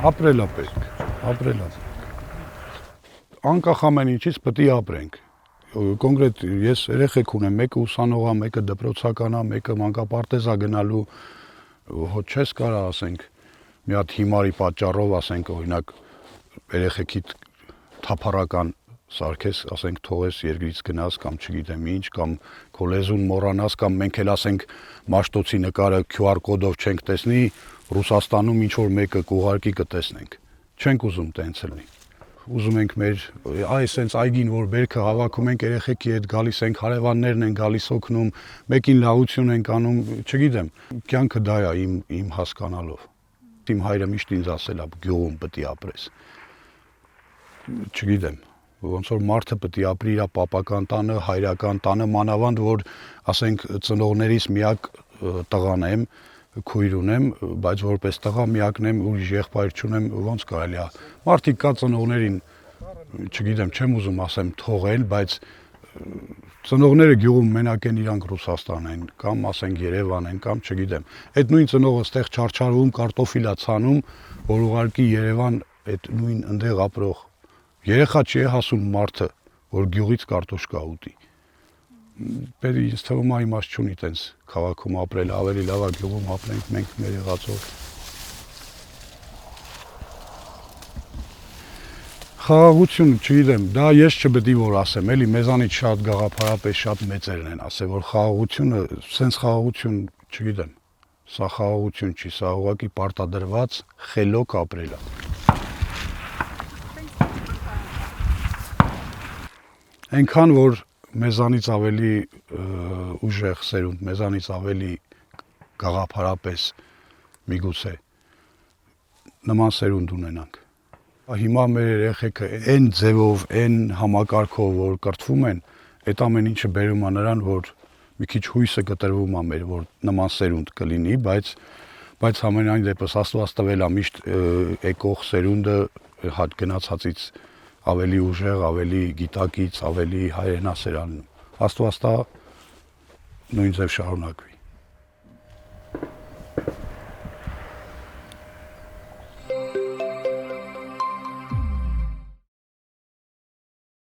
Ապրելա պետք, ապրելա։ Անկախ ամեն ինչից պետք է ապրենք։ Կոնկրետ ես երեխեք ունեմ, մեկը ուսանող է, մեկը դպրոցական է, մեկը մանկապարտեզ է գնալու, հոչ չես կարող ասենք մի հատ հիմարի պատճառով ասենք օրինակ երեխեքիդ թափառական սարքես, ասենք թողես երկրից գնաս կամ չգիտեմ ինչ, կամ քո լեզուն մոռանաս, կամ մենք էլ ասենք Մաշտոցի նկարը QR կոդով չենք տեսնի, Ռուսաստանում ինչ որ մեկը կուղարկի կտեսնենք։ Չենք ուզում տենց լինի։ Ուզում ենք մեր այսենց այգին որ բերքը հավաքում ենք երեխեքի հետ գալիս ենք, հարևաններն են գալիս օգնում, մեկին լավություն ենք անում, չգիտեմ, կյանքը դա է իմ հասկանալով։ Իմ հայրը միշտ ինձ ասել է գյուղում պետք է ապրես։ Չգիտեմ, ոնց որ մարդը պետք է ապրի իր պապական տանը, հայրական տանը, մանավանդ որ ասենք ծնողներիս միակ տղան եմ, քույր ունեմ, բայց որպես տղա միակն եմ, ուրիշ եղբայր չունեմ, ոնց կարելի է։ Մարդիկ կա ծնողներին, չգիտեմ, չեմ ուզում ասեմ թողել, բայց ծնողները գյուղում մենակ են, իրանք Ռուսաստան են, կամ ասենք Երևան են, կամ չգիտեմ։ Այդ նույն ծնողը ստեղ չարչարվում, կարտոֆիլ է ցանում, որ ուղարկի Երևան այդ նույն ընդեղ ապրող երեխա չի հասուն մարդը, որ գյուղից կարտոշկա ուտի։ Պետք է ինձ թվում է իմաստ չունի տենց քաղաքում ապրել, ավելի լավ է գյուղում ապրենք մենք մեր եղածով։ Խաղաղություն, չգիտեմ, դա ես չպետք է որ ասեմ, էլի մեզանից շատ գաղափարապես շատ մեծերն են ասել, որ խաղաղությունը, սենց խաղաղություն, չգիտեմ, սա խաղաղություն չի, սա ուղղակի պարտադրված խելոք ապրել է։ Այնքան որ մեզանից ավելի ուժեղ սերունդ, մեզանից ավելի գաղափարապես միգուցե նման սերունդ ունենանք։ Հիմա մեր երեխեքը այն ձևով, այն համակարգով, որ կրթվում են, այդ ամեն ինչը բերում է նրան, որ մի քիչ հույսը կտրվում է մեր, որ նման սերունդ կլինի, բայց ամենայն դեպս Աստված տվել է միշտ եկող սերունդը հատ գնացածից ավելի ուժեղ, ավելի գիտակից, ավելի հայրենասեր անում։ Աստված տա նույն ձև շարունակվի։